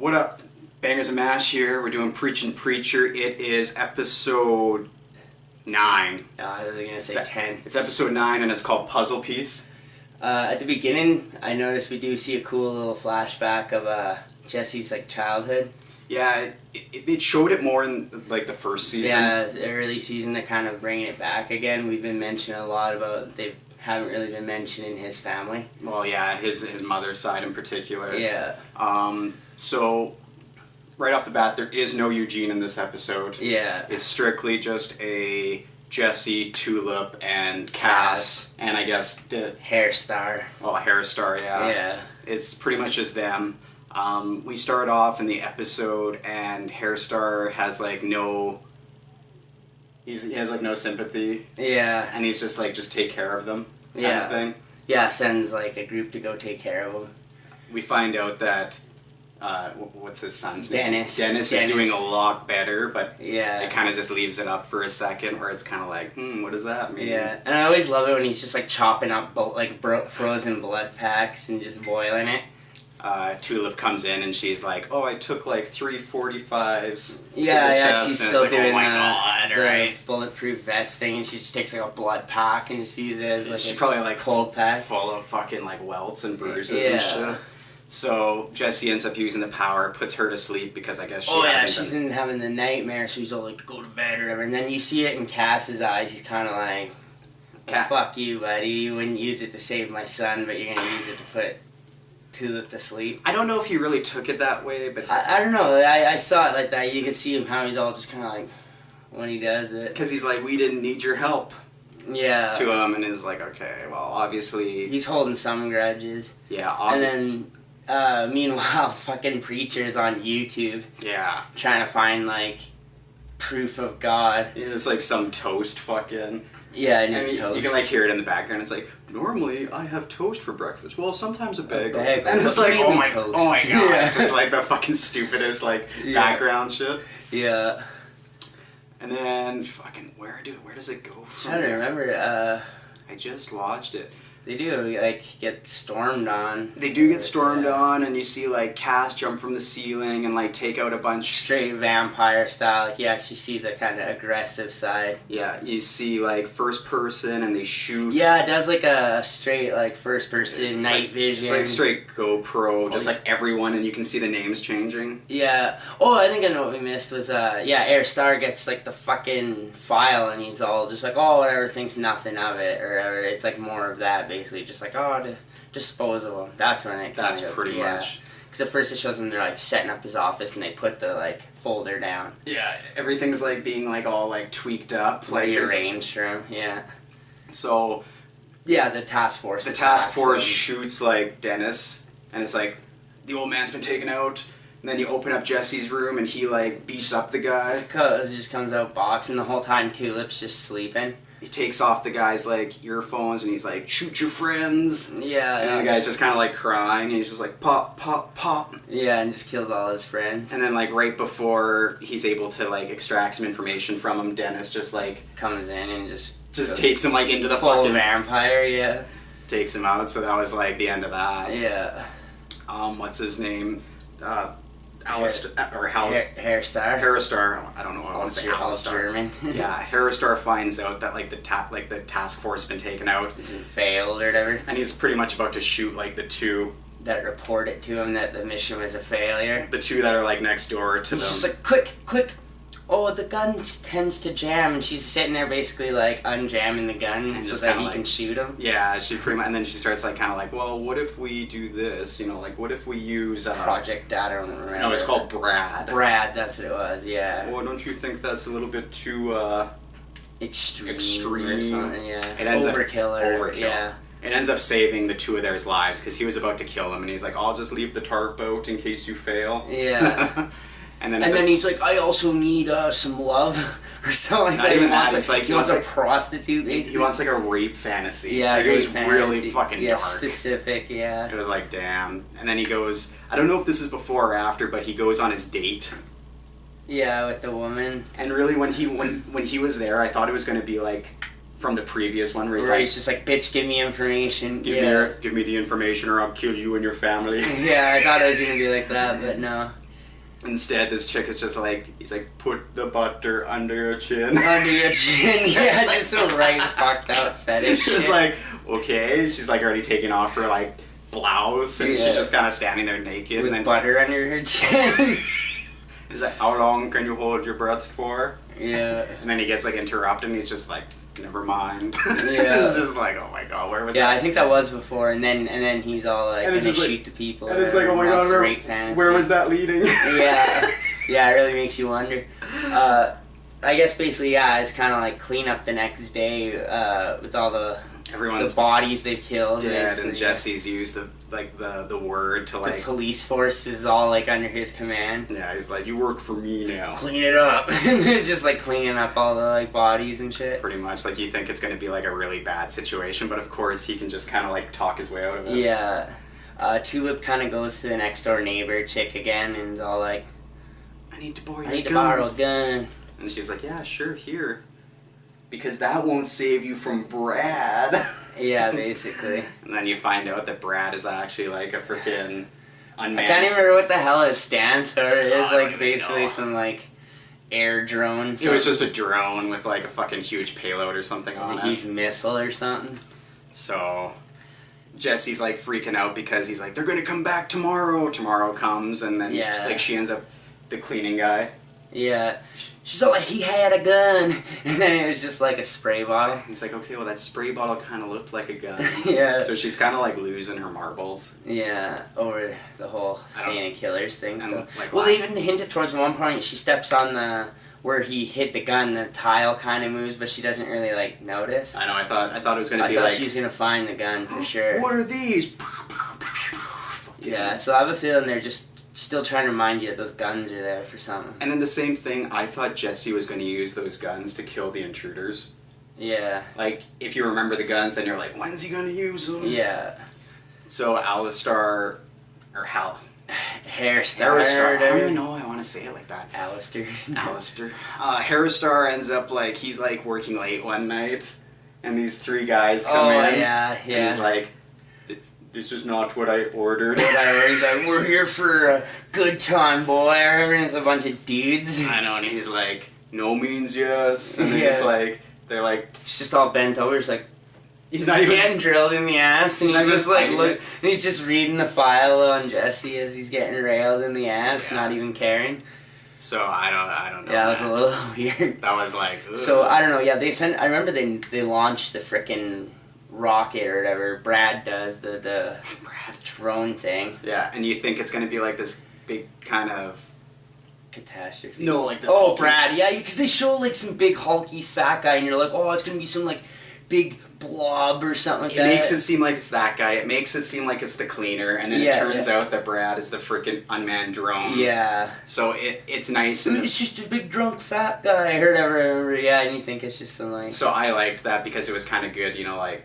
What up? Bangerz and Mash here. We're doing Preachin' Preacher. It is episode 9. I was gonna say 10. It's episode 9 and it's called Puzzle Piece. At the beginning, I noticed we do see a cool little flashback of Jesse's childhood. Yeah, it showed it more in like the first season. Yeah, the early season. They're kind of bringing it back again. We've been mentioning a lot about they haven't really been mentioning his family. Well, yeah, his mother's side in particular. Yeah. So right off the bat, there is no Eugene in this episode. Yeah. It's strictly just a Jesse, Tulip, and Cass, and I guess Hairstar. Well, Hairstar, yeah. Yeah. It's pretty much just them. We start off in the episode, and Hairstar has no. He has no sympathy. Yeah. And he's just just take care of them. Kind Yeah. of thing. Yeah, sends a group to go take care of him. We find out that what's his son's name? Dennis. Dennis is doing a lot better, but Yeah. it kind of just leaves it up for a second, where it's kind of what does that mean? Yeah, and I always love it when he's just chopping up frozen blood packs and just boiling it. Tulip comes in and she's like, "Oh, I took 3 45s." Yeah, she's still doing oh my God, the right? bulletproof vest thing, and she just takes a blood pack and just uses it as she's a probably cold pack full of fucking welts and bruises and shit. So Jesse ends up using the power, puts her to sleep because I guess she's been having the nightmare. So she's all go to bed or whatever, and then you see it in Cass's eyes. He's kind of like, "Fuck you, buddy. You wouldn't use it to save my son, but you're gonna use it to put Tulip to sleep." I don't know if he really took it that way, but I don't know. I saw it like that. You could see him how he's all just kind of when he does it. Because he's like, "We didn't need your help." Yeah. To him, and is like, "Okay, well, obviously." He's holding some grudges. Yeah. And then, meanwhile, fucking preachers on YouTube. Yeah. Trying to find proof of God. It's some toast fucking. Yeah, and his toast. You can hear it in the background. It's normally I have toast for breakfast. Well, sometimes a bagel. And it's oh my toast. God. Yeah. It's just the fucking stupidest background shit. Yeah. And then where does it go from? I don't remember. I just watched it. They do get stormed on. They do get stormed on, and you see Cass jump from the ceiling and take out a bunch. Straight vampire style. You actually see the kind of aggressive side. Yeah, you see first person, and they shoot. Yeah, it does a straight first person night vision. It's straight GoPro, just everyone, and you can see the names changing. Yeah. Oh, I think I know what we missed was Hairstar gets the fucking file, and he's all just oh, whatever, thinks nothing of it or whatever. It's more of that. Basically, just to dispose of him. That's when it. That's pretty much. Because at first it shows them they're setting up his office and they put the folder down. Yeah, everything's being all tweaked up, rearranged for him. Yeah. So. Yeah, the task force. The task force shoots Dennis, and it's the old man's been taken out. And then you open up Jesse's room and he beats up the guy. It just comes out boxing the whole time. Tulip's just sleeping. He takes off the guy's earphones and he's shoot your friends. Yeah. And the guy's just kind of crying. And he's just pop, pop, pop. Yeah, and just kills all his friends. And then right before he's able to extract some information from him, Dennis just comes in and just takes him into the full fucking vampire. Yeah. Takes him out. So that was the end of that. Yeah. What's his name? Hairstar. I don't know. I want to say Alistar. German. Yeah, Hairstar finds out that the task force has been taken out. He's failed or whatever. And he's pretty much about to shoot the two that report it to him that the mission was a failure. The two that are next door to them. He's just click, click. Oh, the gun tends to jam, and she's sitting there basically unjamming the gun and so that he can shoot him. Yeah, she pretty much, and then she starts well, what if we do this? What if we use Project Data? I don't remember. No, it's called Brad. Brad, that's what it was. Yeah. Well, don't you think that's a little bit too extreme or something? Yeah. It ends overkill. Overkill. Yeah. It ends up saving the two of their lives because he was about to kill them, and he's I'll just leave the tarp out in case you fail. Yeah. And then he's I also need some love or something like that. He wants, he wants a prostitute, basically. He wants a rape fantasy. Yeah, it was really fucking dark. Specific, yeah. It was damn. And then he goes, I don't know if this is before or after, but he goes on his date. Yeah, with the woman. And really, when he was there, I thought it was going to be from the previous one, where he's just bitch, give me information. Give me the information, or I'll kill you and your family. Yeah, I thought it was going to be like that, but no. Instead, this chick is just like, he's like, put the butter under your chin. Under your chin, yeah, just some right fucked up fetish She's shit. like, okay. She's like already taking off her like blouse, and she's just kind of standing there naked. With and then butter under her chin. he's like, how long can you hold your breath for? Yeah. And then he gets like interrupted, and he's just like, never mind. Yeah. It's just like, oh my god, where was Yeah, that? I think that was before, and then he's all like, And gonna it's just shoot like- the people. And it's like, oh my god, where was that leading? Yeah, it really makes you wonder. I guess basically, yeah, it's kind of like clean up the next day with all the Everyone's bodies they've killed. dead, basically. and Jesse's used the word to The like. police force is all like under his command. Yeah, he's like, you work for me now. Clean it up. And they're just like cleaning up all the like bodies and shit. Pretty much, like you think it's going to be like a really bad situation, but of course he can just kind of like talk his way out of it. Yeah. Tulip kind of goes to the next door neighbor chick again and is all like, I need to borrow your I need to gun. borrow a gun. And she's like, yeah, sure, here. Because that won't save you from Brad. Yeah, basically. And then you find out that Brad is actually like a freaking unmanned. I can't even remember what the hell it stands for. It is I don't like even basically know. some like air drone. It was just a drone with like a fucking huge payload or something on a it. huge missile or something. So Jesse's like freaking out because he's like, they're gonna come back tomorrow. Tomorrow comes, and then she ends up the cleaning guy. Yeah. She's all like, he had a gun. And then it was just like a spray bottle. He's like, okay, well that spray bottle kind of looked like a gun. Yeah. So she's kind of like losing her marbles. Yeah, over the whole Santa Killers thing and, stuff. like, Well, they even hinted towards one point she steps on where he hit the gun, the tile kind of moves, but she doesn't really like notice. I know. I thought it was gonna I be thought like, she was gonna find the gun for sure. what are these? Yeah, so I have a feeling they're just still trying to remind you that those guns are there for something. And then the same thing. I thought Jesse was going to use those guns to kill the intruders. Yeah. Like, if you remember the guns, then you're like, when's he going to use them? Yeah. So Alistar, or Hairstar. I don't even know why I want to say it like that. Alistair. Alistair. Hairstar ends up like, he's like working late one night, and these three guys come in. Yeah. And he's like, this is not what I ordered. He's like, we're here for a good time, boy. Everyone's a bunch of dudes. I know, and he's like, no means yes. And they're just like, they're like, He's just all bent over. He's like, he's not even getting drilled in the ass, and He's he's not just even like, fighting look, it. and he's just reading the file on Jesse as he's getting railed in the ass, Yeah. not even caring. So I don't know. Yeah, it was man. a little weird. That was like, ugh. So I don't know. Yeah, I remember they launched the frickin' rocket or whatever. Brad does the Brad. drone thing. Yeah, and you think it's gonna be like this big kind of Catastrophe. no, like this. Oh, hulking- Brad. Yeah, because they show like some big hulky fat guy, and you're like, oh, it's gonna be some like big blob or something like It that. makes it seem like it's that guy. It makes it seem like it's the cleaner, and then it turns out that Brad is the freaking unmanned drone. Yeah. So it's nice. Dude, it's just a big drunk fat guy or whatever. I remember. Yeah, and you think it's just some like. So I liked that because it was kind of good. You know, like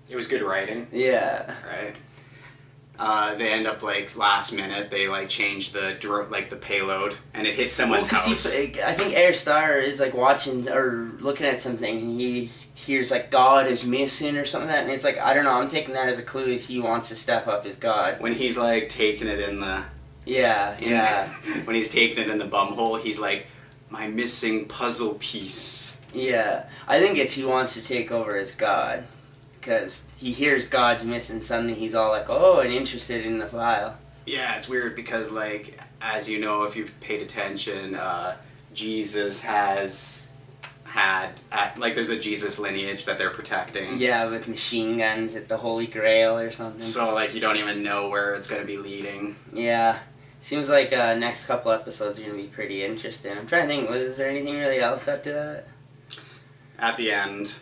it was good writing. Yeah. Right. They end up like last minute. They like change the the payload, and it hits someone's house. I think Air Star is like watching or looking at something, and he hears like God is missing or something like that, and it's like I don't know. I'm taking that as a clue if he wants to step up as God. When he's like taking it in the Yeah. when he's taking it in the bumhole, he's like, my missing puzzle piece. Yeah. I think it's he wants to take over as God. Because he hears God's missing something, he's all like, oh, and interested in the file. Yeah, it's weird because, like, as you know, if you've paid attention, Jesus has had, like, there's a Jesus lineage that they're protecting. Yeah, with machine guns at the Holy Grail or something. So, like, you don't even know where it's going to be leading. Yeah. Seems like next couple episodes are going to be pretty interesting. I'm trying to think, was there anything really else after that? At the end,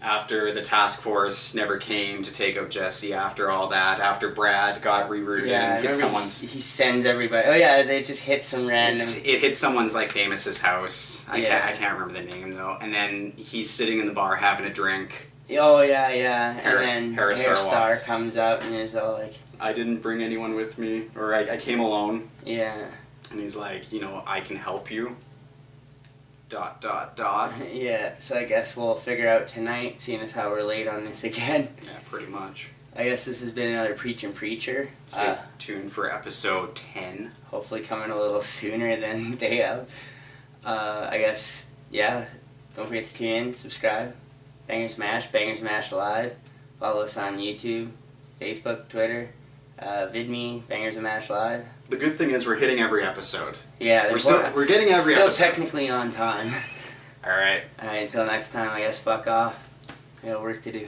after the task force never came to take out Jesse, after all that, after Brad got rerouted Yeah, and hit someone's... he sends everybody. Oh yeah, they just hit some random. It hit someone's like famous's house. I Yeah. can't remember the name though. And then he's sitting in the bar having a drink. Oh yeah. And then Hairstar walks. comes up and is all like, I didn't bring anyone with me, or I came alone. yeah. And he's like, you know, I can help you. ... Yeah, so I guess we'll figure out tonight, seeing as how we're late on this again. Yeah, pretty much. I guess this has been another Preachin' Preacher. Stay tuned for episode 10. Hopefully coming a little sooner than day of. I guess, yeah, don't forget to tune in, subscribe. Bangerz Mash Live. Follow us on YouTube, Facebook, Twitter, VidMe, Bangerz Mash Live. The good thing is we're hitting every episode. Yeah, we're getting every episode. Still technically on time. All right. Alright, until next time, I guess fuck off. We got work to do.